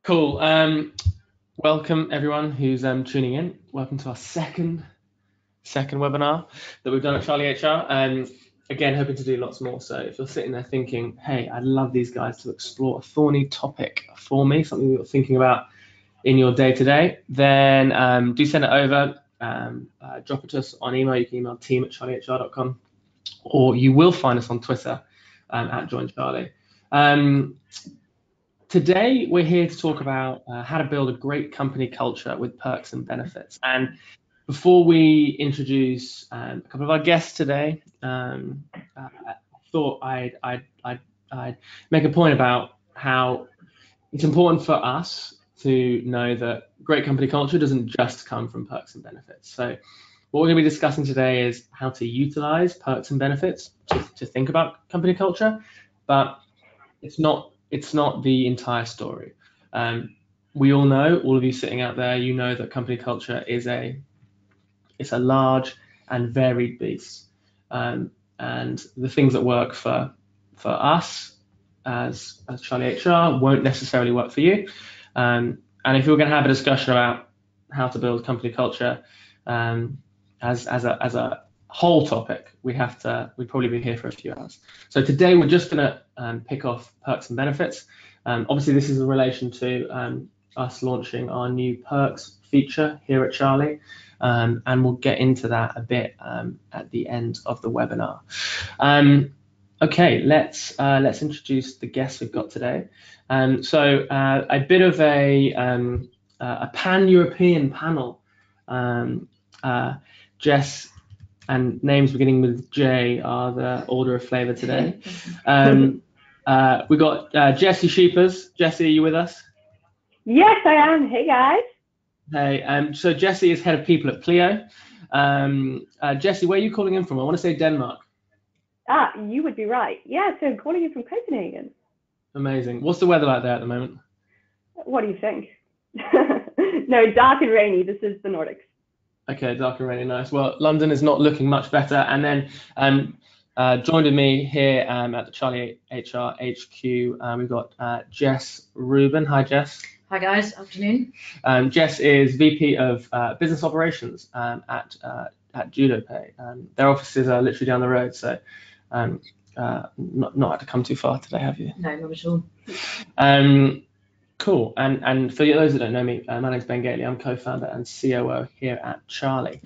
Cool. Welcome everyone who's tuning in. Welcome to our second webinar that we've done at CharlieHR. Again, hoping to do lots more. So if you're sitting there thinking, hey, I'd love these guys to explore a thorny topic for me, something you're thinking about in your day-to-day, then do send it over. Drop it to us on email. You can email team@charliehr.com, or you will find us on Twitter at JoinCharlie. Today, we're here to talk about how to build a great company culture with perks and benefits. And before we introduce a couple of our guests today, I thought I'd make a point about how it's important for us to know that great company culture doesn't just come from perks and benefits. So what we're going to be discussing today is how to utilize perks and benefits to think about company culture, but it's not the entire story. We all know, all of you sitting out there, you know that company culture is a large and varied beast, and the things that work for us as CharlieHR won't necessarily work for you. And if you're going to have a discussion about how to build company culture as a whole topic, we'd probably be here for a few hours. So today we're just going to pick off perks and benefits. Obviously, this is in relation to us launching our new perks feature here at Charlie, and we'll get into that a bit at the end of the webinar. Okay, let's introduce the guests we've got today. So a bit of a pan-European panel. Jess and names beginning with J are the order of flavor today. We got Jessie Scheepers. Jessie, are you with us? Yes, I am. Hey, guys. Hey, so Jessie is head of people at Pleo. Jessie, where are you calling in from? I want to say Denmark. You would be right. Yeah, so I'm calling you from Copenhagen. Amazing. What's the weather like there at the moment? What do you think? No, dark and rainy. This is the Nordics. Okay, dark and rainy, nice. Well, London is not looking much better. And then joined with me here at the CharlieHR HQ, we've got Jess Ruben. Hi, Jess. Hi, guys. Afternoon. Jess is VP of Business Operations at Judopay. Their offices are literally down the road, so not had to come too far today, have you? No, not at all. Cool. And for those that don't know me, my name's Ben Gateley. I'm co-founder and COO here at Charlie.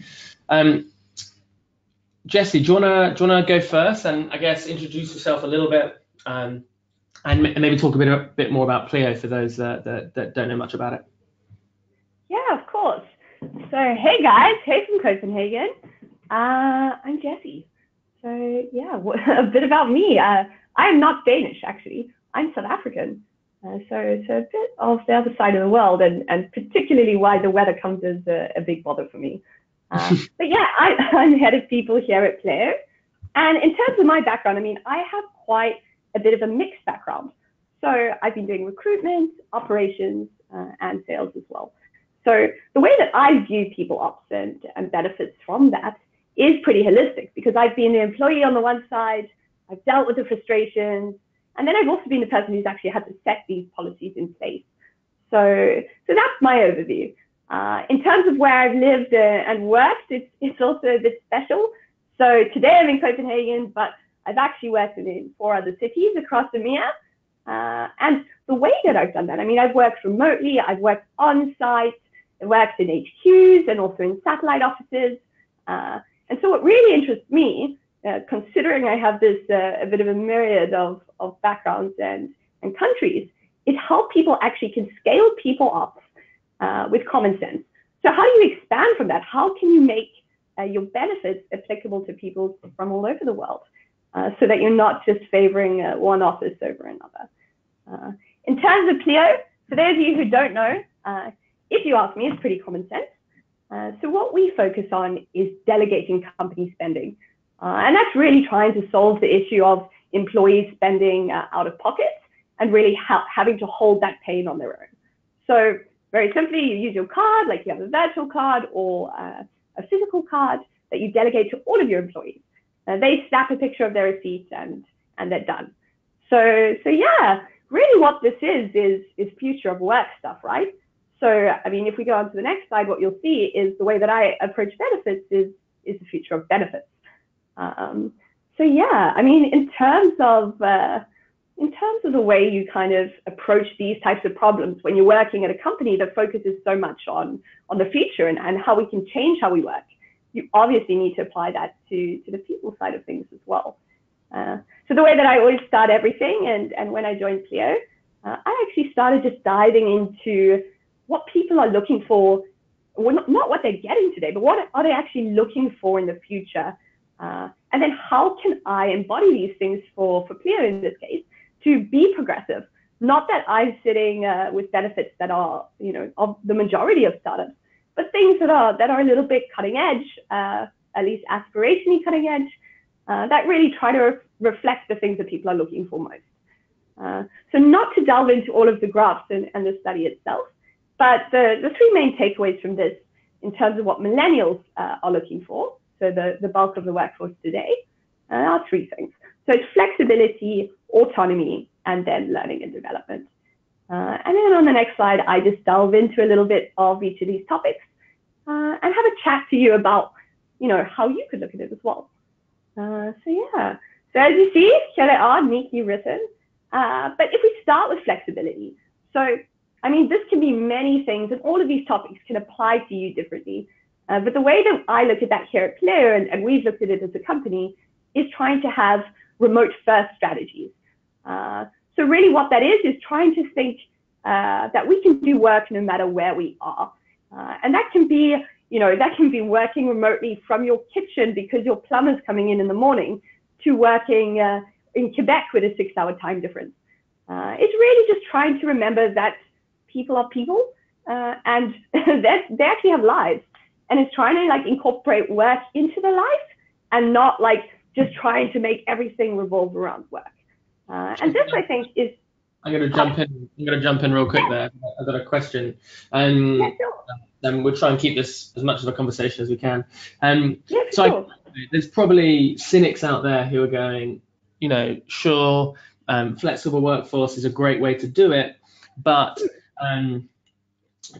Jessie, do you wanna go first and I guess introduce yourself a little bit and maybe talk a bit more about Pleo for those that don't know much about it? Yeah, of course. So hey guys, hey from Copenhagen. I'm Jessie. So yeah, a bit about me. I am not Danish actually. I'm South African. So a bit of the other side of the world, and particularly why the weather comes as a big bother for me. But yeah, I'm head of people here at Pleo. And in terms of my background, I mean, I have quite a bit of a mixed background. So I've been doing recruitment, operations, and sales as well. So the way that I view people ops and benefits from that is pretty holistic, because I've been the employee on the one side, I've dealt with the frustrations, and then I've also been the person who's actually had to set these policies in place. So that's my overview. In terms of where I've lived and worked, it's also a bit special. So today I'm in Copenhagen, but I've actually worked in 4 other cities across EMEA. And the way that I've done that, I mean, I've worked remotely, I've worked on site, I've worked in HQs and also in satellite offices. And so what really interests me, considering I have this a bit of a myriad of backgrounds and countries, is how people actually can scale people up with common sense. So how do you expand from that? How can you make your benefits applicable to people from all over the world, so that you're not just favoring one office over another? In terms of Pleo, for those of you who don't know, if you ask me, it's pretty common sense. So what we focus on is delegating company spending. And that's really trying to solve the issue of employees spending out of pocket and really having to hold that pain on their own. So very simply, you use your card, like you have a virtual card or a physical card that you delegate to all of your employees. They snap a picture of their receipt and they're done. So yeah, really what this is future of work stuff, right? So, I mean, if we go on to the next slide, what you'll see is the way that I approach benefits is the future of benefits. So yeah, I mean, in terms of the way you kind of approach these types of problems when you're working at a company that focuses so much on the future and how we can change how we work, you obviously need to apply that to the people side of things as well. So the way that I always start everything, and when I joined Pleo, I actually started just diving into what people are looking for, well, not what they're getting today, but what are they actually looking for in the future? And then how can I embody these things for Pleo in this case to be progressive? Not that I'm sitting with benefits that are, you know, of the majority of startups, but things that are a little bit cutting edge, at least aspirationally cutting edge, that really try to reflect the things that people are looking for most. So not to delve into all of the graphs and the study itself, but the three main takeaways from this in terms of what millennials are looking for, so the bulk of the workforce today, are three things. So it's flexibility, autonomy, and then learning and development. And then on the next slide, I just delve into a little bit of each of these topics and have a chat to you about, you know, how you could look at it as well. So yeah, so as you see, here they are, neatly written. But if we start with flexibility, so I mean, this can be many things, and all of these topics can apply to you differently. But the way that I look at that here at Pleo, and we've looked at it as a company, is trying to have remote first strategies. So really what that is trying to think that we can do work no matter where we are. And that can be, you know, that can be working remotely from your kitchen because your plumber's coming in the morning, to working in Quebec with a 6-hour time difference. It's really just trying to remember that people are people, and they actually have lives. And it's trying to like incorporate work into their life and not like just trying to make everything revolve around work. And this, I think, is. I'm going to jump in. I'm going to jump in real quick there. I've got a question, and we'll try and keep this as much of a conversation as we can. There's probably cynics out there who are going, you know, sure, flexible workforce is a great way to do it, but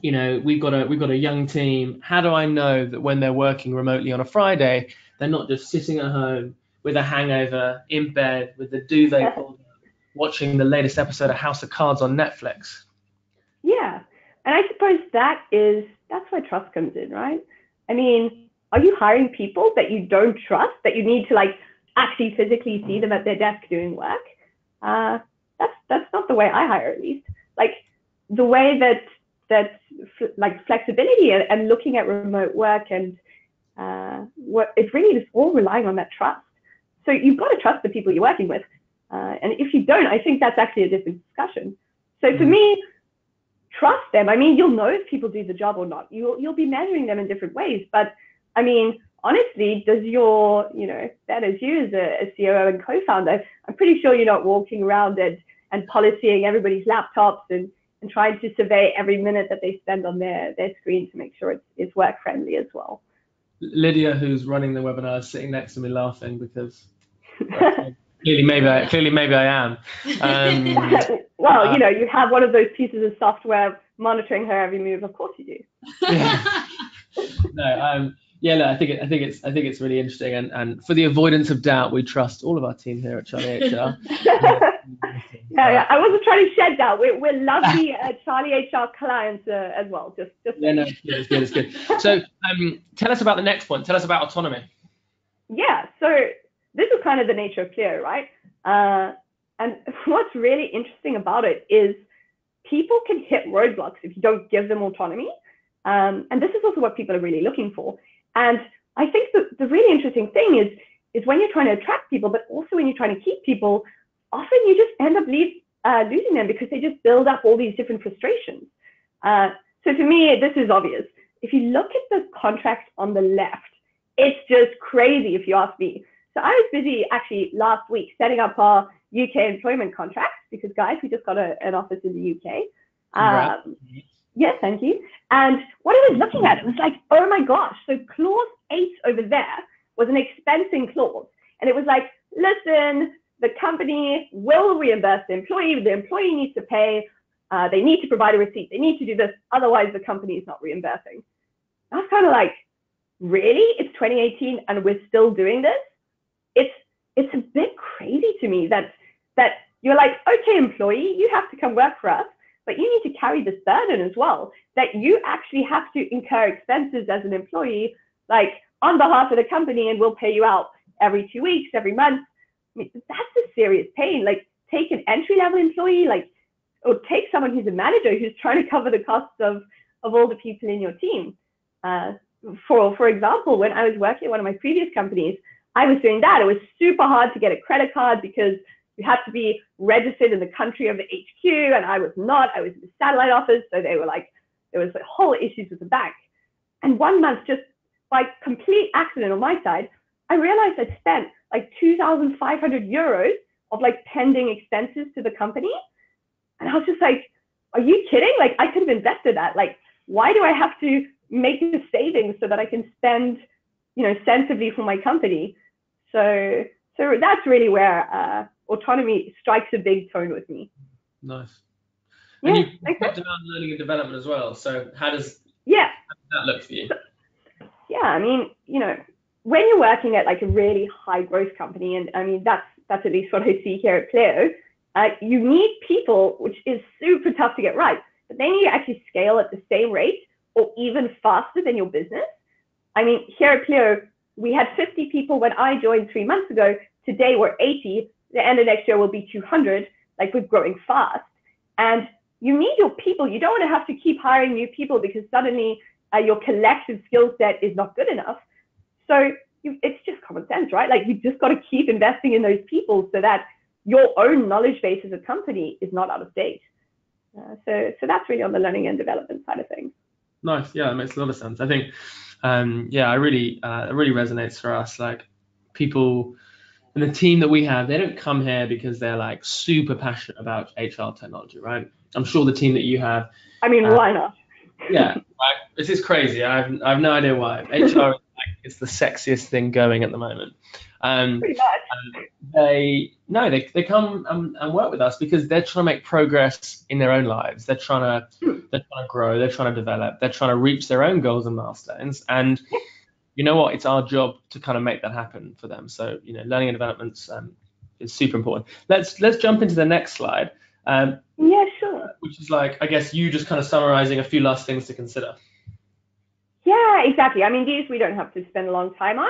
you know, we've got a young team. How do I know that when they're working remotely on a Friday, they're not just sitting at home with a hangover in bed with the duvet pulled up, watching the latest episode of House of Cards on Netflix? Yeah, and I suppose that's where trust comes in, right? I mean, are you hiring people that you don't trust, that you need to like actually physically see them at their desk doing work? That's not the way I hire, at least. Like the way that like flexibility and looking at remote work and what it's really just all relying on that trust. So you've got to trust the people you're working with, and if you don't, I think that's actually a different discussion. So for me, trust them. I mean, you'll know if people do the job or not. You'll be measuring them in different ways, but I mean, honestly, does your, you know, that is you as a COO and co-founder, I'm pretty sure you're not walking around and policing everybody's laptops and trying to survey every minute that they spend on their screen to make sure it's work friendly as well. Lydia, who's running the webinar, is sitting next to me laughing because clearly maybe I am. Well, you know, you have one of those pieces of software monitoring her every move. Of course you do. Yeah. No, yeah, I think it's really interesting, and for the avoidance of doubt, we trust all of our team here at CharlieHR. Yeah, I wasn't trying to shed doubt. We're lovely CharlieHR clients as well. Just yeah, no, it's good. So, tell us about the next point. Tell us about autonomy. Yeah, so this is kind of the nature of Pleo, right? And what's really interesting about it is people can hit roadblocks if you don't give them autonomy. And this is also what people are really looking for. And I think the really interesting thing is when you're trying to attract people, but also when you're trying to keep people, often you just end up losing them because they just build up all these different frustrations. So for me, this is obvious. If you look at the contract on the left, it's just crazy if you ask me. So I was busy actually last week setting up our UK employment contracts because, guys, we just got an office in the UK. Yes, thank you. And what I was looking at, it was like, oh my gosh. So clause 8 over there was an expensing clause. And it was like, listen, the company will reimburse the employee needs to pay, they need to provide a receipt, they need to do this, otherwise the company is not reimbursing. I was kind of like, really? It's 2018 and we're still doing this? It's a bit crazy to me that you're like, okay, employee, you have to come work for us, but you need to carry this burden as well, that you actually have to incur expenses as an employee, like on behalf of the company, and we'll pay you out every 2 weeks, every month. I mean, that's a serious pain. Like, take an entry-level employee, like, or take someone who's a manager who's trying to cover the costs of all the people in your team. For example, when I was working at one of my previous companies, I was doing that. It was super hard to get a credit card because you had to be registered in the country of the HQ, and I was not. I was in the satellite office, so they were like, there was like whole issues with the bank. And 1 month, just by complete accident on my side, I realized I'd spent like 2,500 euros of like pending expenses to the company. And I was just like, are you kidding? Like, I could have invested that. Like, why do I have to make a savings so that I can spend, sensibly for my company? So that's really where autonomy strikes a big tone with me. Nice. Yeah, and you talked about learning and development as well. So how does that look for you? Yeah, I mean, when you're working at like a really high growth company, and I mean, that's at least what I see here at Pleo, you need people, which is super tough to get right, but they need to actually scale at the same rate or even faster than your business. I mean, here at Pleo, we had 50 people when I joined 3 months ago. Today we're 80. The end of next year will be 200. Like, we're growing fast. And you need your people. You don't want to have to keep hiring new people because suddenly your collective skill set is not good enough. So it's just common sense, right? Like, you just got to keep investing in those people so that your own knowledge base as a company is not out of date. So that's really on the learning and development side of things. Nice. Yeah, that makes a lot of sense. I think, it really resonates for us. Like, people in the team that we have, they don't come here because they're like super passionate about HR technology, right? I'm sure the team that you have. I mean, why not? Yeah, right. This is crazy. I have no idea why. HR is like, it's the sexiest thing going at the moment. Pretty much. They come and work with us because they're trying to make progress in their own lives. They're trying to grow. They're trying to develop. They're trying to reach their own goals and milestones. And you know what? It's our job to kind of make that happen for them. So learning and development is super important. Let's jump into the next slide. Yeah, sure. Which is like, I guess, you just kind of summarizing a few last things to consider. Yeah, exactly. I mean, these we don't have to spend a long time on.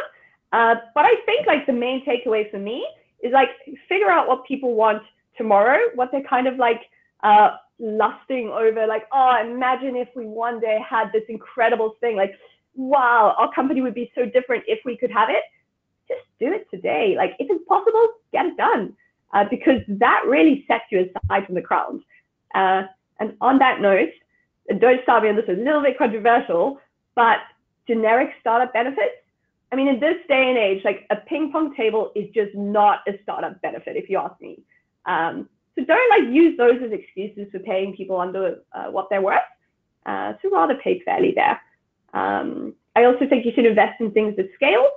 But I think like the main takeaway for me is like, figure out what people want tomorrow, what they're kind of like lusting over, like, oh, imagine if we one day had this incredible thing, like, wow, our company would be so different if we could have it. Just do it today. Like, if it's possible, get it done, because that really sets you aside from the crowd. And on that note, don't start me on this, is a little bit controversial, but generic startup benefits. I mean, in this day and age, like, a ping pong table is just not a startup benefit, if you ask me. So don't like use those as excuses for paying people under what they're worth. So rather pay fairly there. I also think you should invest in things that scale.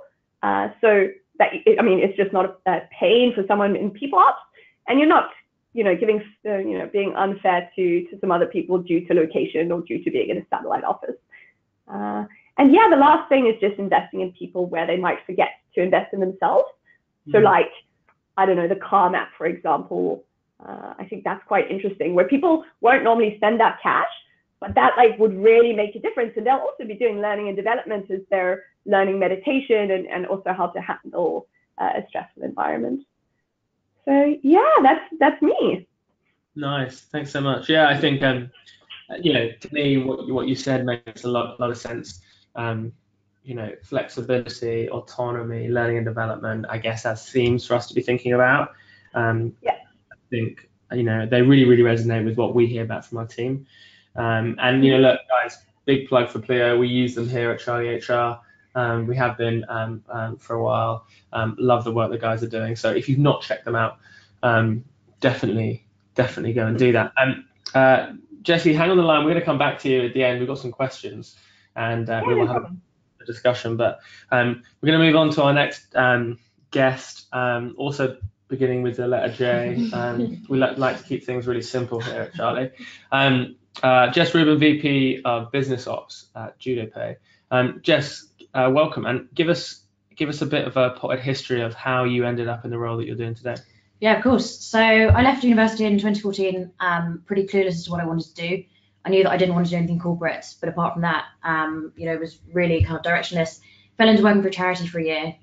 So that, it's just not a pain for someone in people ops, and you're not, giving, being unfair to some other people due to location or due to being in a satellite office. And yeah, the last thing is just investing in people where they might forget to invest in themselves. So like, I don't know, the car map, for example, I think that's quite interesting, where people won't normally spend that cash, but that like would really make a difference. And they'll also be doing learning and development as they're learning meditation and also how to handle a stressful environment. So yeah, that's me. Nice, thanks so much. Yeah, I think to me, what you said makes a lot of sense. Flexibility, autonomy, learning and development, I guess, as themes for us to be thinking about. I think they really resonate with what we hear back from our team. And look, guys, big plug for Pleo. We use them here at CharlieHR. We have been for a while. Love the work the guys are doing. So if you've not checked them out, definitely go and do that. Jessie, hang on the line. We're going to come back to you at the end. We've got some questions, and we will have a discussion. But we're going to move on to our next guest. Also beginning with the letter J. We like to keep things really simple here at Charlie. Jess Ruben, VP of Business Ops at Judopay. Jess, welcome, and give us a bit of a potted history of how you ended up in the role that you're doing today. Yeah, of course. So I left university in 2014, pretty clueless as to what I wanted to do. I knew that I didn't want to do anything corporate, but apart from that, it was really kind of directionless. Fell into working for a charity for a year,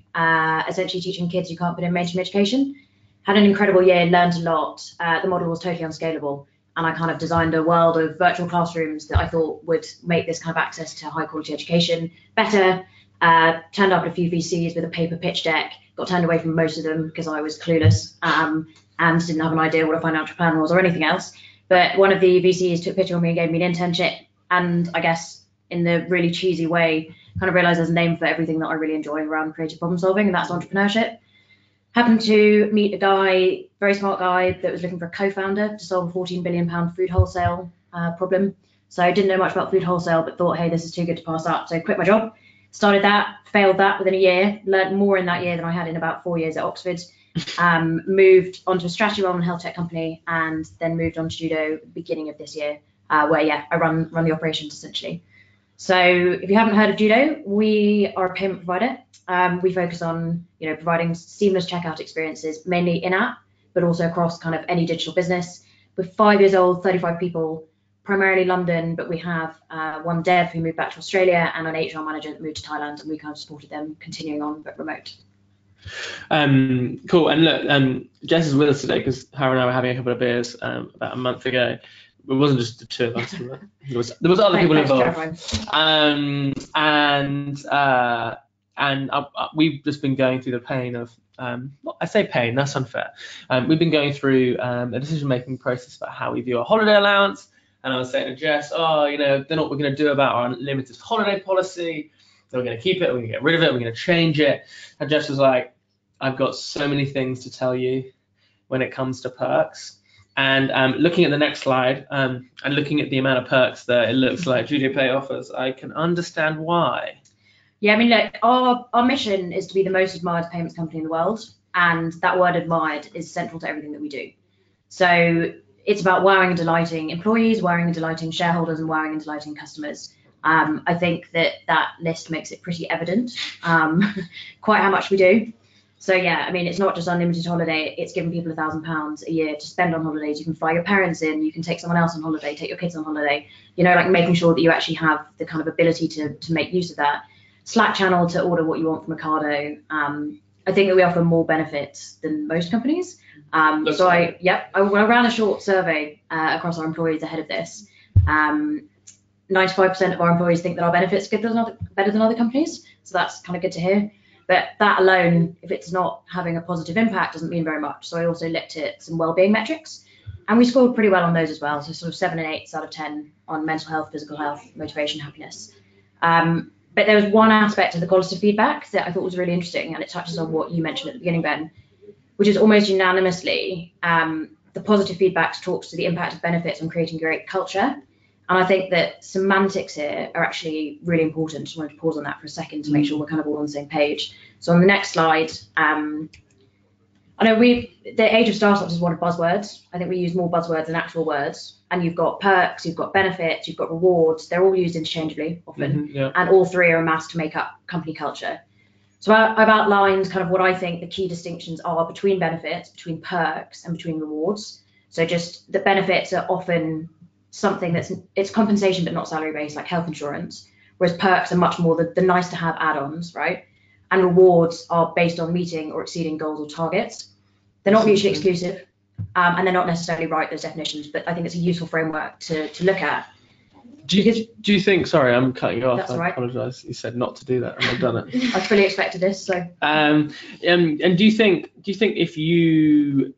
essentially teaching kids you can't put in mainstream education. Had an incredible year, learned a lot. The model was totally unscalable, and I kind of designed a world of virtual classrooms that I thought would make this kind of access to high quality education better. Turned up at a few VCs with a paper pitch deck, got turned away from most of them because I was clueless and didn't have an idea what a financial plan was or anything else. But one of the VCs took a picture of me and gave me an internship, and I guess in the really cheesy way, kind of realised there's a name for everything that I really enjoy around creative problem solving, and that's entrepreneurship. Happened to meet a guy, very smart guy, that was looking for a co-founder to solve a £14 billion food wholesale problem. So I didn't know much about food wholesale, but thought, hey, this is too good to pass up. So quit my job, started that, failed that within a year, learned more in that year than I had in about 4 years at Oxford. Moved onto a strategy role in a health tech company, and then moved on to Judo at the beginning of this year, where I run the operations essentially. So if you haven't heard of Judo, we are a payment provider. We focus on providing seamless checkout experiences, mainly in-app, but also across kind of any digital business. We're 5 years old, 35 people, primarily London, but we have one dev who moved back to Australia and an HR manager that moved to Thailand, and we kind of supported them continuing on but remote. Cool. And look, Jess is with us today because her and I were having a couple of beers about a month ago. It wasn't just the two of us. There was other people involved. We've just been going through the pain of I say pain, that's unfair. We've been going through a decision-making process about how we view our holiday allowance. And I was saying to Jess, they're not what we're going to do about our unlimited holiday policy. So we're going to keep it, we're going to get rid of it, we're going to change it. And Jess was like, I've got so many things to tell you when it comes to perks. And looking at the next slide and looking at the amount of perks that it looks like Judopay offers, I can understand why. Yeah, I mean, look, our mission is to be the most admired payments company in the world. And that word admired is central to everything that we do. So it's about wowing and delighting employees, wowing and delighting shareholders, and wowing and delighting customers. I think that list makes it pretty evident quite how much we do. So yeah, I mean, it's not just unlimited holiday, it's giving people £1,000 a year to spend on holidays. You can fly your parents in, you can take someone else on holiday, take your kids on holiday, like making sure that you actually have the kind of ability to make use of that. Slack channel to order what you want from Ocado. I think that we offer more benefits than most companies. I ran a short survey across our employees ahead of this. 95% of our employees think that our benefits are better than other companies. So that's kind of good to hear. But that alone, if it's not having a positive impact, doesn't mean very much. So I also looked at some wellbeing metrics, and we scored pretty well on those as well. So sort of 7 and 8 out of 10 on mental health, physical health, motivation, happiness. But there was one aspect of the qualitative feedback that I thought was really interesting, and it touches on what you mentioned at the beginning, Ben, which is almost unanimously the positive feedback talks to the impact of benefits on creating great culture. And I think that semantics here are actually really important. Just wanted to pause on that for a second to make sure we're kind of all on the same page. So on the next slide, I know the age of startups is one of buzzwords. I think we use more buzzwords than actual words. And you've got perks, you've got benefits, you've got rewards. They're all used interchangeably often. And all three are amassed to make up company culture. So I've outlined kind of what I think the key distinctions are between benefits, between perks, and between rewards. So just the benefits are often something it's compensation but not salary based, like health insurance, whereas perks are much more the nice to have add-ons, right? And rewards are based on meeting or exceeding goals or targets. They're not mutually exclusive, and they're not necessarily right, those definitions, but I think it's a useful framework to look at. Do you think, sorry, I'm cutting you off, That's I right. apologise, you said not to do that and I've done it. I fully expected this, so. And do you think if you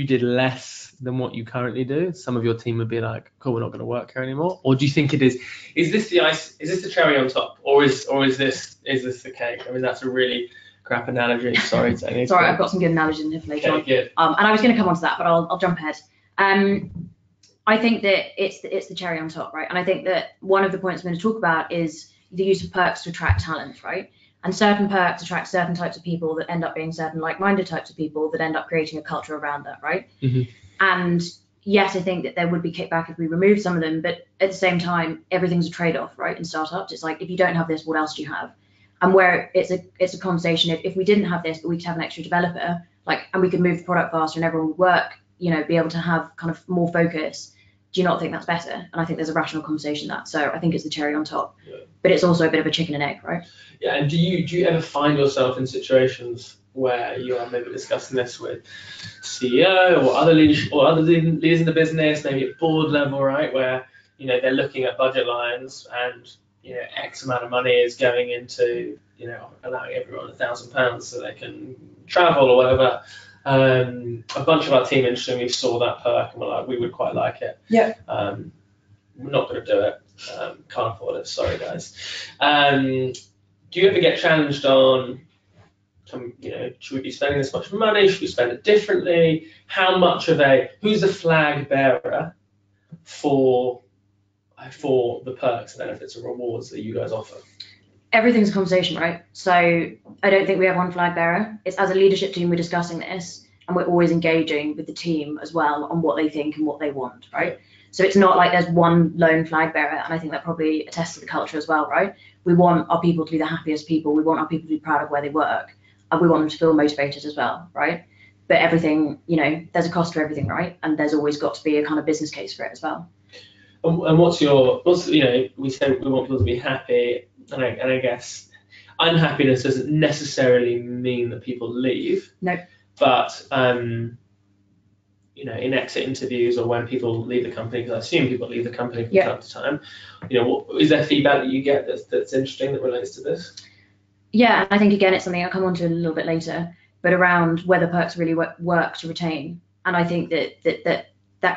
did less than what you currently do, some of your team would be like, cool, we're not going to work here anymore? Or do you think is this the cherry on top, or is this the cake? I mean, that's a really crap analogy. Sorry, Tony. Sorry, I've got some good analogies in later on. Good. And I was going to come on to that, but I'll jump ahead. I think that it's the cherry on top, right? And I think that one of the points I'm going to talk about is the use of perks to attract talent, right? And certain perks attract certain types of people that end up being certain like-minded types of people that end up creating a culture around that, right? And yes, I think that there would be kickback if we remove some of them, but at the same time, everything's a trade-off, right? In startups, it's like, if you don't have this, what else do you have? And where it's a conversation, if we didn't have this, but we could have an extra developer, and we could move the product faster and everyone would work, be able to have kind of more focus. Do you not think that's better? And I think there's a rational conversation that. So I think it's the cherry on top, but it's also a bit of a chicken and egg, right? Yeah. And do you ever find yourself in situations where you are maybe discussing this with CEO or other leaders in the business, maybe at board level, right, where they're looking at budget lines and X amount of money is going into allowing everyone £1,000 so they can travel or whatever. A bunch of our team interestingly saw that perk and were like, we would quite like it. Yeah. We're not going to do it. Can't afford it. Sorry, guys. Do you ever get challenged on, should we be spending this much money? Should we spend it differently? Who's the flag bearer for the perks, benefits, and rewards that you guys offer? Everything's a conversation, right? So I don't think we have one flag bearer. It's as a leadership team, we're discussing this, and we're always engaging with the team as well on what they think and what they want, right? So it's not like there's one lone flag bearer, and I think that probably attests to the culture as well, right? We want our people to be the happiest people. We want our people to be proud of where they work, and we want them to feel motivated as well, right? But everything, there's a cost to everything, right? And there's always got to be a kind of business case for it as well. And we said we want people to be happy, and I guess unhappiness doesn't necessarily mean that people leave. No. But in exit interviews or when people leave the company, because I assume people leave the company from time to time, is there feedback that you get that's interesting that relates to this? Yeah, I think again it's something I'll come on to a little bit later, but around whether perks really work to retain, and I think that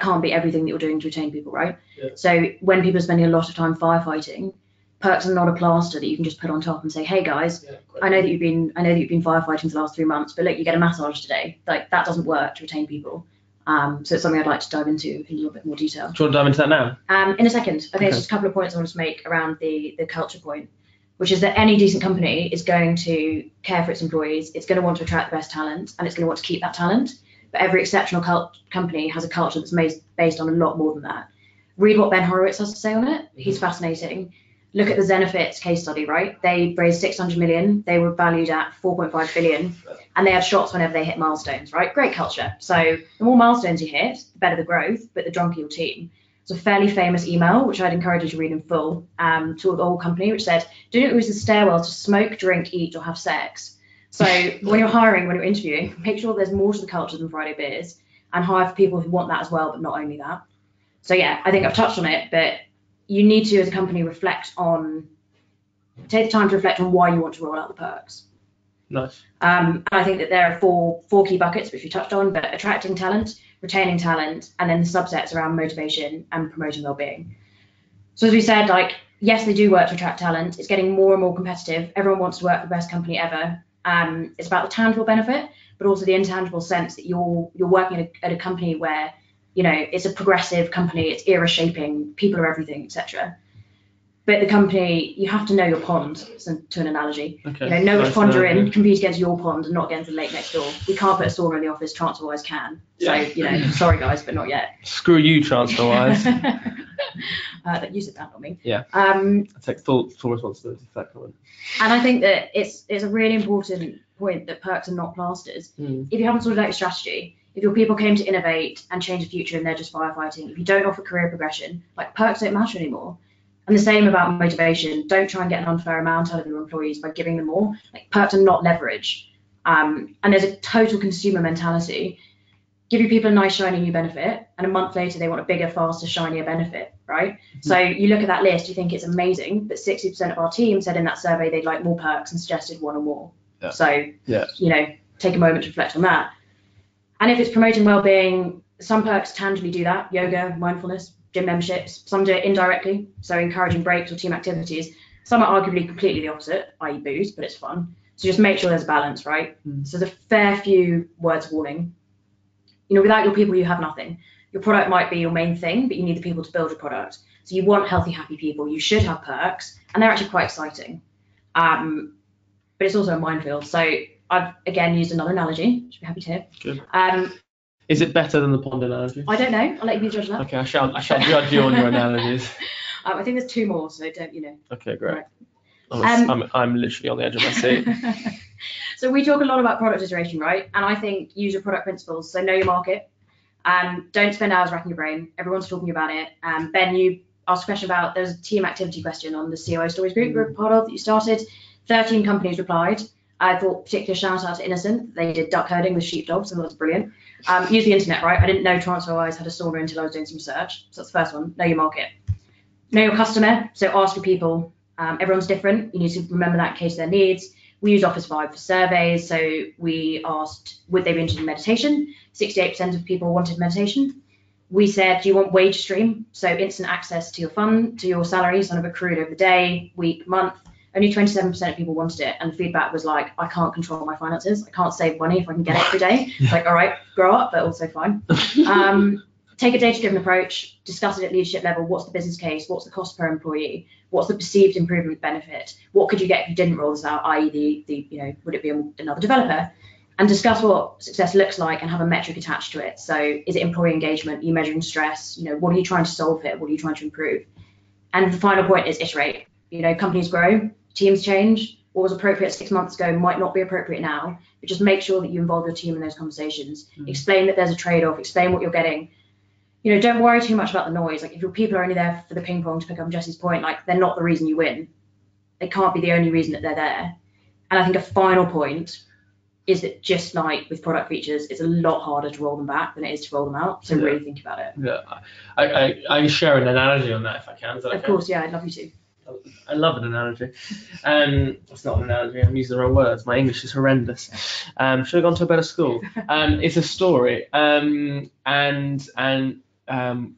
can't be everything that you're doing to retain people, right? Yeah. So when people are spending a lot of time firefighting, perks are not a plaster that you can just put on top and say, hey guys, I know that you've been firefighting for the last 3 months, but look, you get a massage today. Like, that doesn't work to retain people. So it's something I'd like to dive into in a little bit more detail. Do you want to dive into that now? In a second. I think it's just a couple of points I want to make around the culture point, which is that any decent company is going to care for its employees. It's going to want to attract the best talent, and it's going to want to keep that talent. But every exceptional company has a culture that's based on a lot more than that. Read what Ben Horowitz has to say on it. He's fascinating. Look at the Zenefits case study, right? They raised 600 million. They were valued at 4.5 billion, and they had shots whenever they hit milestones, right? Great culture. So the more milestones you hit, the better the growth, but the drunker your team. It's a fairly famous email, which I'd encourage you to read in full, to the whole company, which said, do not use the stairwell to smoke, drink, eat, or have sex. So when you're hiring, when you're interviewing, make sure there's more to the culture than Friday beers, and hire for people who want that as well, but not only that. So yeah, I think I've touched on it, but you need to, as a company, take the time to reflect on why you want to roll out the perks. Nice. And I think that there are four key buckets, which we touched on, but attracting talent, retaining talent, and then the subsets around motivation and promoting well-being. So as we said, yes, they do work to attract talent. It's getting more and more competitive. Everyone wants to work for the best company ever. It's about the tangible benefit, but also the intangible sense that you're working at a company where, it's a progressive company, it's era shaping, people are everything, etc. But the company, you have to know your pond, to an analogy. Okay. Know which pond you're in, compete against your pond and not against the lake next door. We can't put a sauna in the office, transfer-wise can. Yeah. So, sorry guys, but not yet. Screw you, transfer-wise. You said that, not me. Yeah. I take full responsibility for that comment. And I think that it's a really important point that perks are not plasters. If you haven't sorted out your strategy, if your people came to innovate and change the future and they're just firefighting, if you don't offer career progression, perks don't matter anymore. And the same about motivation. Don't try and get an unfair amount out of your employees by giving them more. Perks are not leverage. And there's a total consumer mentality. Give your people a nice, shiny new benefit, and a month later, they want a bigger, faster, shinier benefit, right? Mm-hmm. So you look at that list, you think it's amazing, but 60% of our team said in that survey they'd like more perks and suggested one or more. Yeah. So, take a moment to reflect on that. And if it's promoting well-being, some perks tangibly do that: yoga, mindfulness, gym memberships. Some do it indirectly, so encouraging breaks or team activities. Some are arguably completely the opposite, i.e. booze, but it's fun. So just make sure there's a balance, right? So there's a fair few words of warning. Without your people, you have nothing. Your product might be your main thing, but you need the people to build your product. So you want healthy, happy people. You should have perks, and they're actually quite exciting. but it's also a minefield. So I've again used another analogy, which I'd be happy to hear. Good. Is it better than the pond analogy? I don't know. I'll let you be the judge of that. Okay, I shall judge you on your analogies. I think there's 2 more, so don't, Okay, great. Right. I'm literally on the edge of my seat. So we talk a lot about product iteration, right? And I think use your product principles. So know your market. Don't spend hours racking your brain. Everyone's talking about it. Ben, you asked a question about, there's a team activity question on the COO Stories group you're part of that you started. 13 companies replied. I thought particular shout out to Innocent. They did duck herding with sheepdogs, and that's brilliant. Use the internet, right? I didn't know TransferWise had a sauna until I was doing some research. So that's the first one. Know your market. Know your customer. So ask your people. Everyone's different. You need to remember that in case of their needs. We use Office Vibe for surveys. So we asked, would they be interested in meditation? 68% of people wanted meditation. We said, do you want wage stream? So instant access to your fund, to your salaries, kind of accrued over the day, week, month. Only 27% of people wanted it. And the feedback was like, I can't control my finances. I can't save money if I can get it every day. It's like, all right, grow up, but also fine. Take a data-driven approach, discuss it at leadership level. What's the business case? What's the cost per employee? What's the perceived improvement benefit? What could you get if you didn't roll this out, i.e. would it be another developer? And discuss what success looks like and have a metric attached to it. So is it employee engagement? Are you measuring stress? What are you trying to solve here? What are you trying to improve? And the final point is iterate. Companies grow, teams change. What was appropriate 6 months ago might not be appropriate now, but just make sure that you involve your team in those conversations. Explain that there's a trade-off, explain what you're getting. Don't worry too much about the noise. Like if your people are only there for the ping pong, to pick up Jessie's point, like they're not the reason you win. They can't be the only reason that they're there. And I think a final point is that just like with product features, it's a lot harder to roll them back than it is to roll them out. So really think about it. Yeah, I share an analogy on that if I can. Of course, yeah, I'd love you to. I love an analogy. It's not an analogy. I'm using the wrong words. My English is horrendous. Should have gone to a better school. It's a story. I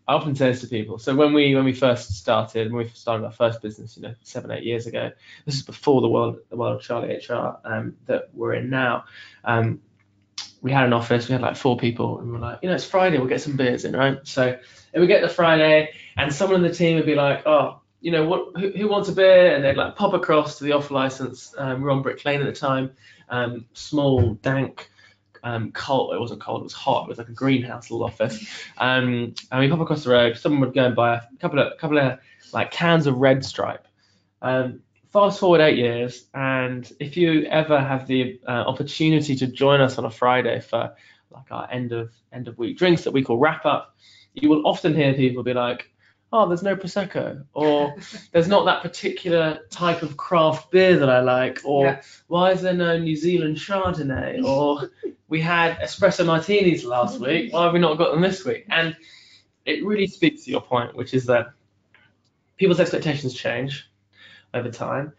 often say this to people. So when we first started, our first business, 7-8 years ago, this is before the world of CharlieHR that we're in now. We had an office. We had like 4 people, and we were like, it's Friday. We'll get some beers in, right? So we get to Friday, and someone in the team would be like, oh, who wants a beer? And they'd like pop across to the off license. We were on Brick Lane at the time. Small, dank. Cold. It wasn't cold. It was hot. It was like a greenhouse little office. And we pop across the road. Someone would go and buy a couple of like cans of Red Stripe. Fast forward 8 years, and if you ever have the opportunity to join us on a Friday for like our end of week drinks that we call wrap up, you will often hear people be like, oh, there's no Prosecco, or there's not that particular type of craft beer that I like, or why is there no New Zealand Chardonnay, or we had espresso martinis last week, why have we not got them this week? And it really speaks to your point, which is that people's expectations change over time,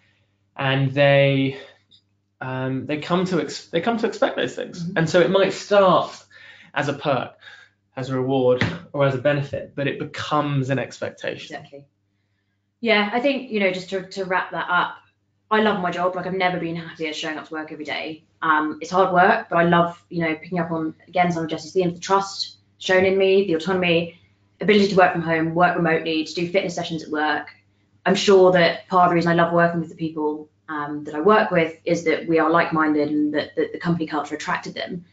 and they come to expect those things. And so it might start as a perk, as a reward, or as a benefit, but it becomes an expectation. Exactly. Yeah, I think, just to wrap that up, I love my job. Like I've never been happier showing up to work every day. It's hard work, but I love, picking up on, again, some of Jessie's themes, the trust shown in me, the autonomy, ability to work from home, work remotely, to do fitness sessions at work. I'm sure that part of the reason I love working with the people that I work with is that we are like-minded and that the company culture attracted them.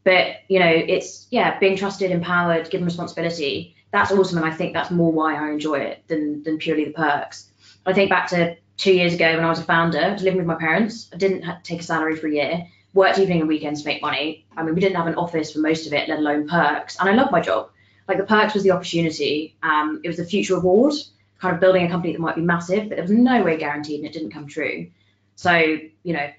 But, it's, being trusted, empowered, given responsibility. That's awesome. And I think that's more why I enjoy it than purely the perks. I think back to 2 years ago when I was a founder, I was living with my parents. I didn't have to take a salary for a year, worked evening and weekends to make money. I mean, we didn't have an office for most of it, let alone perks. And I loved my job. Like the perks was the opportunity. It was the future reward, kind of building a company that might be massive, but there was no way guaranteed and it didn't come true. So,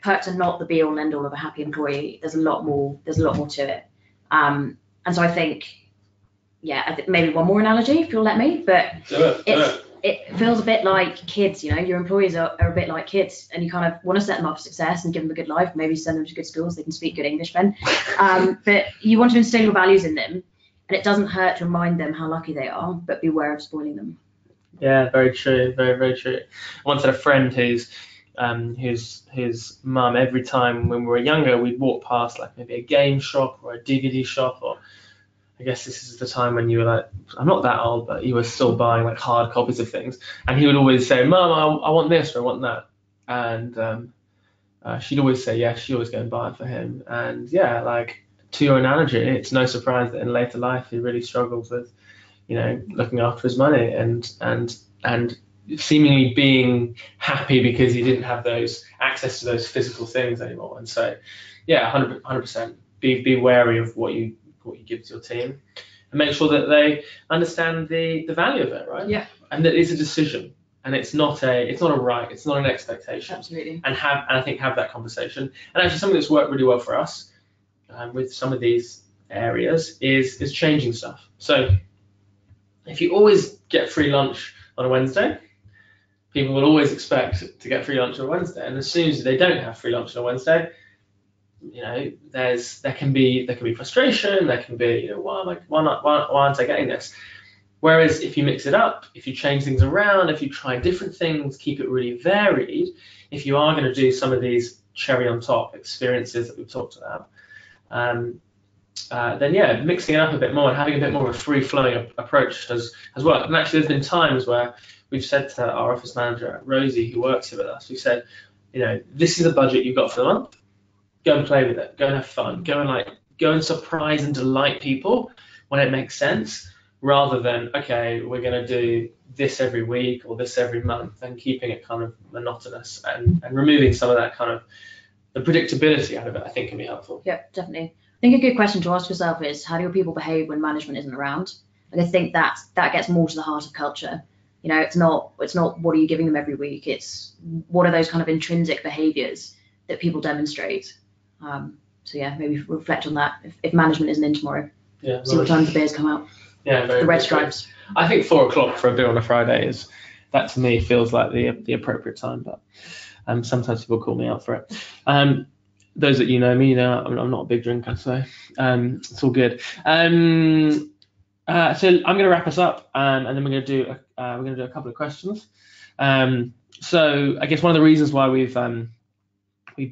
perks are not the be all and end all of a happy employee. There's a lot more to it. And so I think, maybe one more analogy if you'll let me, but it feels a bit like kids, your employees are a bit like kids, and you kind of want to set them up for success and give them a good life, maybe send them to good schools, they can speak good English then. But you want to instill your values in them, and it doesn't hurt to remind them how lucky they are, but beware of spoiling them. Yeah, very true, very, very true. I once had a friend whose mum, every time when we were younger, we'd walk past like maybe a game shop or a DVD shop, or I guess this is the time when you were like, I'm not that old, but you were still buying like hard copies of things, and he would always say, Mum, I want this or I want that, and she'd always say yes. She'd always go and buy it for him. And yeah, like to your analogy, it's no surprise that in later life he really struggles with, looking after his money and seemingly being happy because he didn't have those access to those physical things anymore. And so, yeah, 100%. Be wary of what you give to your team, and make sure that they understand the value of it, right? Yeah. And that it's a decision. And it's not a right, it's not an expectation. Absolutely. And I think have that conversation. And actually something that's worked really well for us with some of these areas is changing stuff. So if you always get free lunch on a Wednesday, people will always expect to get free lunch on a Wednesday. And as soon as they don't have free lunch on a Wednesday, there can be frustration. There can be, why aren't I getting this? Whereas if you mix it up, if you change things around, if you try different things, keep it really varied, if you are going to do some of these cherry on top experiences that we've talked about, then yeah, mixing it up a bit more and having a bit more of a free-flowing approach has worked. And actually, there's been times where we've said to our office manager, Rosie, who works here with us, we said, this is the budget you've got for the month. Go and play with it. Go and have fun. Go and surprise and delight people when it makes sense, rather than, okay, we're going to do this every week or this every month, and keeping it kind of monotonous and removing some of that kind of the predictability out of it, I think can be helpful. Yeah, definitely. I think a good question to ask yourself is, how do your people behave when management isn't around? And I think that gets more to the heart of culture. It's not what are you giving them every week. It's what are those kind of intrinsic behaviors that people demonstrate. So yeah, maybe reflect on that. If management isn't in tomorrow, see what time the beers come out. Yeah, the red stripes. I think 4 o'clock for a beer on a Friday that to me feels like the appropriate time, but sometimes people call me out for it. Those that know me, I'm not a big drinker, so it's all good. So I'm going to wrap us up, and then we're going to do a couple of questions. So I guess one of the reasons why we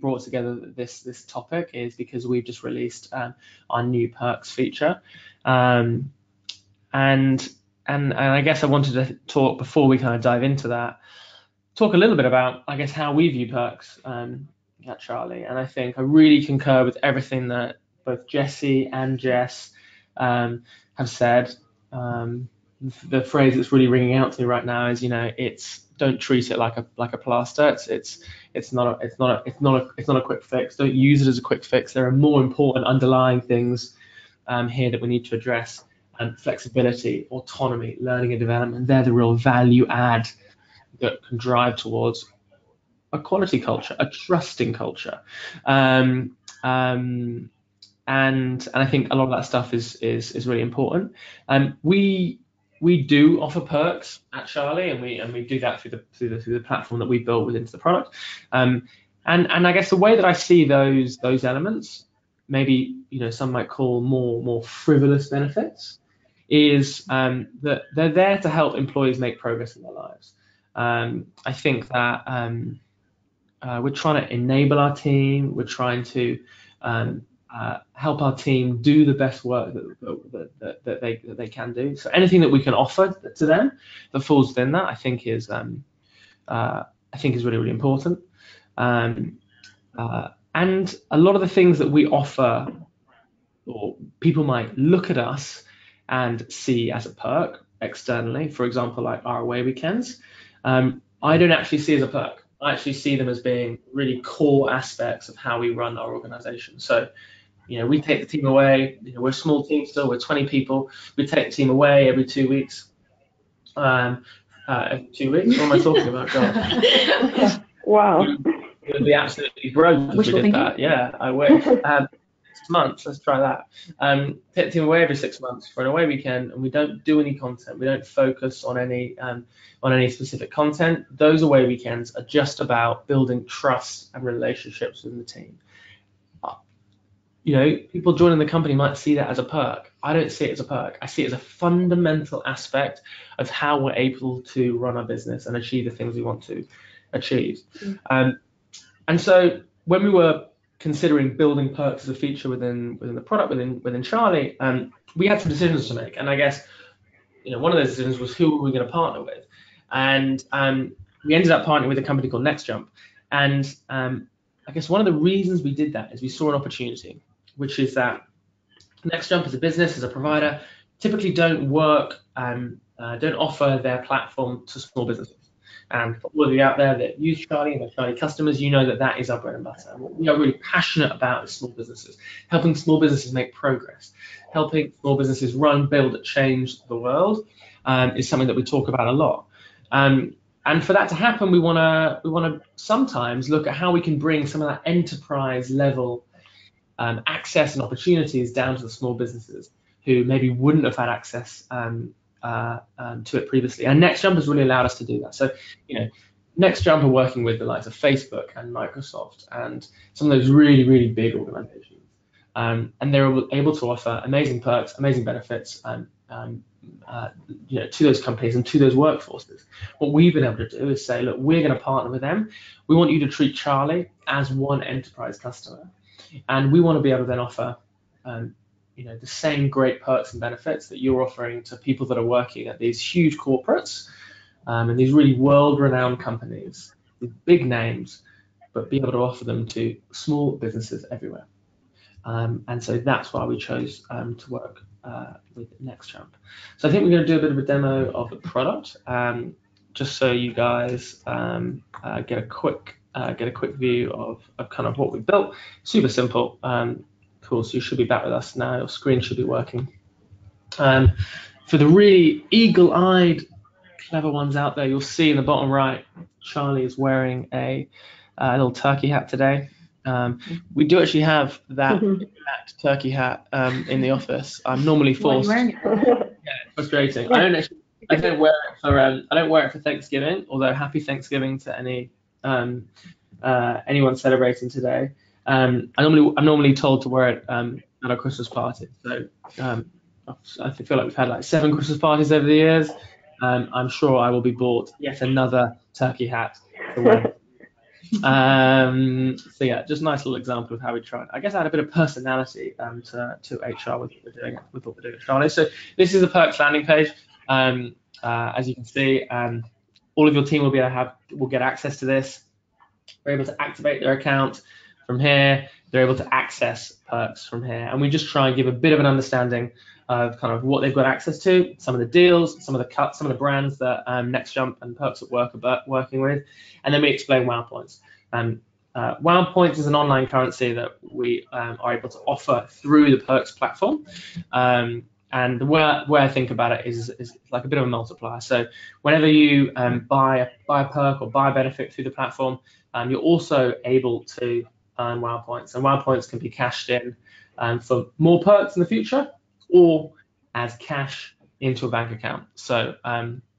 brought together this topic is because we've just released our new perks feature. And I guess I wanted to talk, before we kind of dive into that, talk a little bit about, I guess, how we view perks at Charlie. And I think I really concur with everything that both Jessie and Jess have said. The phrase that's really ringing out to me right now is, it's don't treat it like a plaster. It's not a quick fix. Don't use it as a quick fix. There are more important underlying things here that we need to address. Flexibility, autonomy, learning and development, they're the real value add that can drive towards a quality culture, a trusting culture. And I think a lot of that stuff is really important. We do offer perks at Charlie, and we do that through the platform that we built within the product. And I guess the way that I see those elements, maybe some might call more frivolous benefits, is that they're there to help employees make progress in their lives. I think that we're trying to enable our team. We're trying to help our team do the best work that they can do. So anything that we can offer to them that falls within that, I think is really, really important. And a lot of the things that we offer, or people might look at us and see as a perk externally, for example, like our away weekends, I don't actually see as a perk. I actually see them as being really core aspects of how we run our organization. So, we take the team away. We're a small team still. We're 20 people. We take the team away every 2 weeks. Every 2 weeks? What am I talking about, God? Wow. It would be absolutely broke if we did that. Yeah, I wish. 6 months. Let's try that. Take the team away every 6 months for an away weekend, and we don't do any content. We don't focus on any specific content. Those away weekends are just about building trust and relationships within the team. People joining the company might see that as a perk. I don't see it as a perk. I see it as a fundamental aspect of how we're able to run our business and achieve the things we want to achieve. And so when we were considering building perks as a feature within the product, within Charlie, we had some decisions to make. And I guess, one of those decisions was who were we going to partner with. And we ended up partnering with a company called NextJump. And I guess one of the reasons we did that is we saw an opportunity, which is that NextJump as a business, as a provider, typically don't offer their platform to small businesses. And for all of you out there that use Charlie and are Charlie customers, you know that that is our bread and butter. And what we are really passionate about is small businesses, helping small businesses make progress, helping small businesses run, build, change the world is something that we talk about a lot. And for that to happen, we want to sometimes look at how we can bring some of that enterprise level access and opportunities down to the small businesses who maybe wouldn't have had access to it previously. And NextJump has really allowed us to do that. So, NextJump are working with the likes of Facebook and Microsoft and some of those really, really big organizations. And they're able to offer amazing perks, amazing benefits, to those companies and to those workforces. What we've been able to do is say, look, we're going to partner with them. We want you to treat Charlie as one enterprise customer. And we want to be able to then offer the same great perks and benefits that you're offering to people that are working at these huge corporates and these really world-renowned companies, with big names, but be able to offer them to small businesses everywhere. And so that's why we chose to work with NextJump. So I think we're going to do a bit of a demo of the product, just so you guys get a quick view of kind of what we built. Super simple. Cool, so you should be back with us now. Your screen should be working. For the really eagle-eyed, clever ones out there, you'll see in the bottom right, Charlie is wearing a little turkey hat today. We do actually have that turkey hat in the office. I'm normally forced. Why are you wearing it? Yeah, it's frustrating. I don't wear it for Thanksgiving. Although happy Thanksgiving to anyone celebrating today. I'm normally told to wear it at a Christmas party. So I feel like we've had like 7 Christmas parties over the years. I'm sure I will be bought yet another turkey hat to wear. So yeah, just a nice little example of how we tried. I guess I had a bit of personality to HR with what we're doing at Charlie. So this is a perks landing page. As you can see, all of your team will get access to this. They're able to activate their account from here. They're able to access perks from here, and we just try and give a bit of an understanding of kind of what they've got access to, some of the deals, some of the cuts, some of the brands that NextJump and Perks at Work are working with, and then we explain Wow Points. Wow Points is an online currency that we are able to offer through the Perks platform. And the way I think about it is like a bit of a multiplier. So whenever you buy a perk or buy a benefit through the platform, you're also able to earn Wow Points. And Wow Points can be cashed in for more perks in the future or as cash into a bank account. So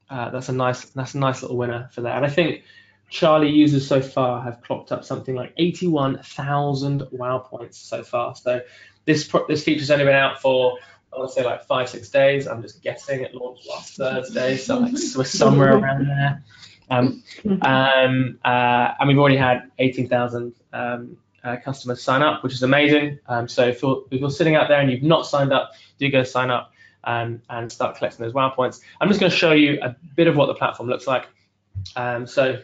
that's a nice little winner for that. And I think Charlie users so far have clocked up something like 81,000 Wow Points so far. So this feature's only been out for, I want to say like 5-6 days. I'm just guessing it launched last Thursday, so like we're somewhere around there. And we've already had 18,000 customers sign up, which is amazing. So if you're sitting out there and you've not signed up, do go sign up and start collecting those Wow Points. I'm just going to show you a bit of what the platform looks like. So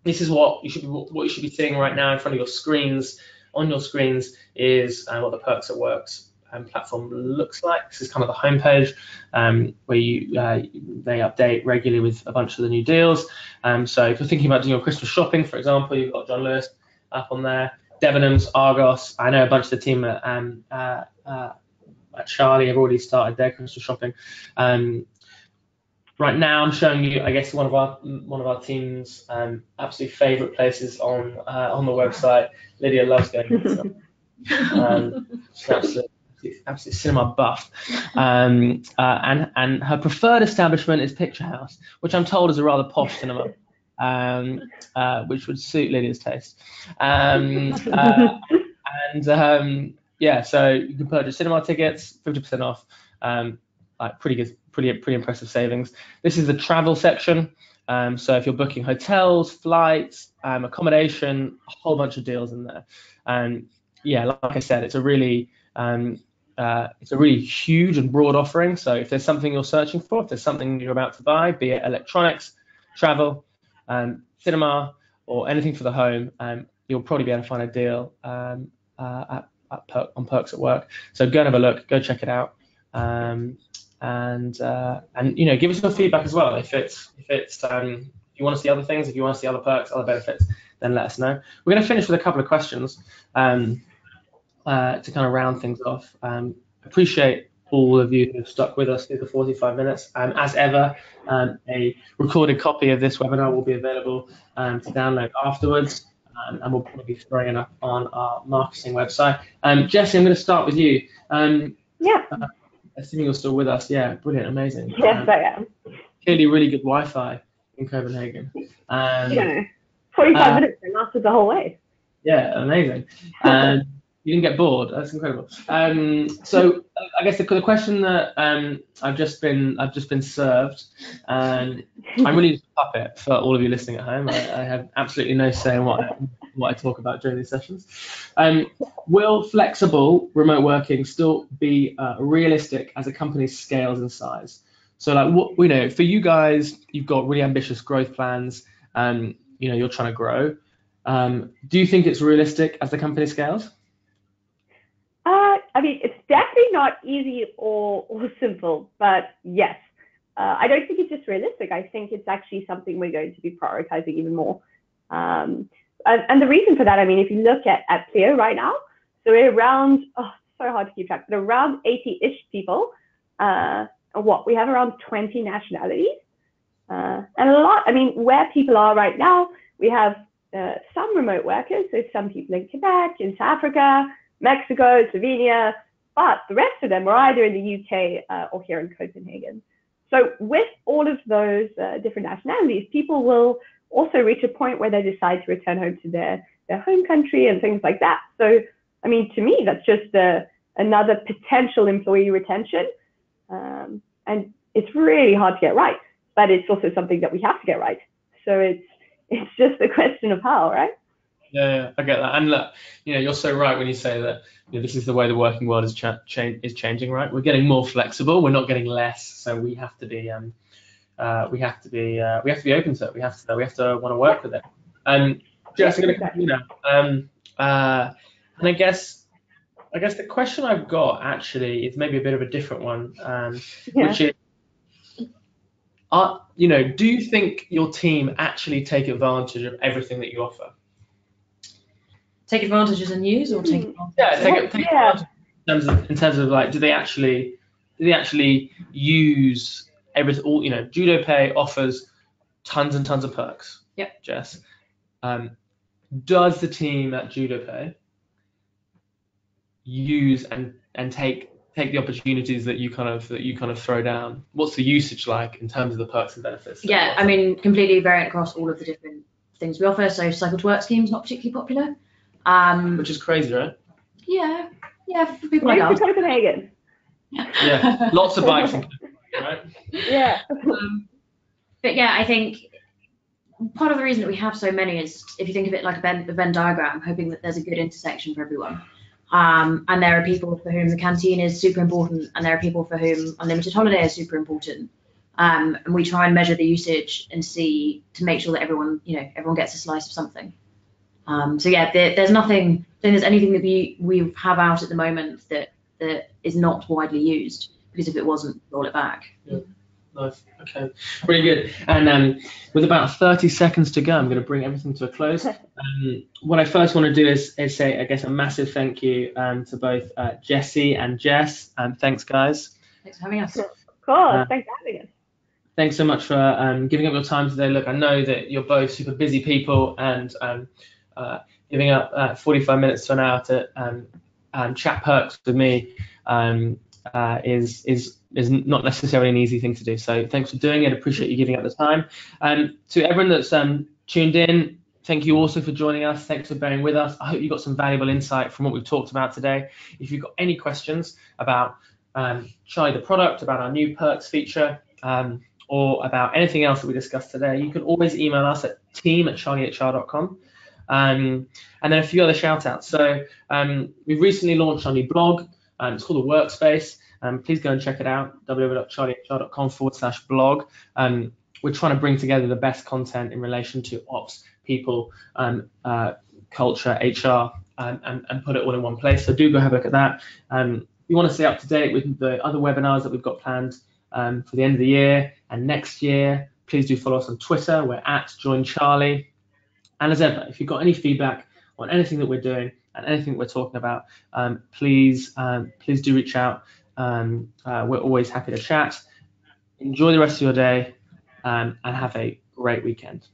this is what you should be seeing right now in front of your screens. On your screens is what the Perks at Works platform looks like. This is kind of the homepage where they update regularly with a bunch of the new deals. So if you're thinking about doing your Christmas shopping, for example, you've got John Lewis up on there, Debenhams, Argos. I know a bunch of the team at Charlie have already started their Christmas shopping. Right now, I'm showing you, I guess, one of our team's absolute favourite places on the website. Lydia loves going to she's absolute cinema buff, and her preferred establishment is Picture House, which I'm told is a rather posh cinema, which would suit Lydia's taste. Yeah, so you can purchase cinema tickets, 50% off, like pretty impressive savings. This is the travel section. So if you're booking hotels, flights, accommodation, a whole bunch of deals in there. Yeah, like I said, it's a really huge and broad offering. So if there's something you're searching for, if there's something you're about to buy, be it electronics, travel, cinema, or anything for the home, you'll probably be able to find a deal on Perks at Work. So go and have a look, go check it out, and give us your feedback as well. If you want to see other things, if you want to see other perks, other benefits, then let us know. We're going to finish with a couple of questions to kind of round things off. Appreciate all of you who have stuck with us through the 45 minutes. As ever, a recorded copy of this webinar will be available to download afterwards, and we'll probably be throwing it up on our marketing website. Jessie, I'm going to start with you. Assuming you're still with us. Yeah, brilliant, amazing. Yes, I am. Clearly really good Wi-Fi in Copenhagen. 45 minutes, it lasted the whole way. Yeah, amazing. You didn't get bored. That's incredible. So I guess the question that I've just been served, and I'm really just a puppet for all of you listening at home. I have absolutely no say in what I talk about during these sessions. Will flexible remote working still be realistic as a company scales in size? So like for you guys, you've got really ambitious growth plans. You're trying to grow. Do you think it's realistic as the company scales? I mean, it's definitely not easy or simple, but yes. I don't think it's just realistic. I think it's actually something we're going to be prioritizing even more. And the reason for that, I mean, if you look at Pleo right now, so we're around, it's so hard to keep track, but around 80-ish people. We have around 20 nationalities. And a lot, I mean, where people are right now, we have some remote workers, so some people in Quebec, in South Africa, Mexico, Slovenia, but the rest of them are either in the UK or here in Copenhagen. So with all of those different nationalities, people will also reach a point where they decide to return home to their home country and things like that. So, I mean, to me, that's just another potential employee retention. And it's really hard to get right, but it's also something that we have to get right. So it's just a question of how, right? Yeah, I get that. And look, you're so right when you say that this is the way the working world is changing, right? We're getting more flexible. We're not getting less. So we have to be open to it. We have to want to work with it. Jess, I'm going to come to you now. And I guess the question I've got actually is maybe a bit of a different one, which is, do you think your team actually take advantage of everything that you offer? Take advantage as in use, or take advantage? Yeah, take advantage in terms of like, do they actually use everything? Judopay offers tons and tons of perks. Yep. Jess, does the team at Judopay use and take the opportunities that you kind of throw down? What's the usage like in terms of the perks and benefits? Yeah, I mean, completely variant across all of the different things we offer. So cycle to work scheme's not particularly popular. Which is crazy, right? Yeah, for people like us. Copenhagen. Yeah, lots of bikes in Copenhagen, right? Yeah. But yeah, I think part of the reason that we have so many is, if you think of it like a Venn diagram, hoping that there's a good intersection for everyone. And there are people for whom the canteen is super important, and there are people for whom unlimited holiday is super important. And we try and measure the usage and see to make sure that everyone gets a slice of something. So yeah, there's nothing. I don't think there's anything that we have out at the moment that is not widely used, because if it wasn't, roll it back. Yeah. Nice. Okay. Really good. And with about 30 seconds to go, I'm going to bring everything to a close. What I first want to do is say, I guess, a massive thank you to both Jessie and Jess. Thanks, guys. Thanks for having us. Of course. Thanks for having us. Thanks so much for giving up your time today. Look, I know that you're both super busy people, and giving up 45 minutes to an hour to chat perks with me is not necessarily an easy thing to do. So thanks for doing it. Appreciate you giving up the time. To everyone that's tuned in, thank you also for joining us. Thanks for bearing with us. I hope you got some valuable insight from what we've talked about today. If you've got any questions about Charlie the product, about our new perks feature, or about anything else that we discussed today, you can always email us at team@charliehr.com. And then a few other shout outs. So we've recently launched our new blog. It's called The Workspace. Please go and check it out, www.charliehr.com/blog. We're trying to bring together the best content in relation to ops, people, culture, HR, and put it all in one place. So do go have a look at that. If you want to stay up to date with the other webinars that we've got planned for the end of the year and next year, please do follow us on Twitter. We're at JoinCharlie. And as ever, if you've got any feedback on anything that we're doing and anything that we're talking about, please do reach out. We're always happy to chat. Enjoy the rest of your day and have a great weekend.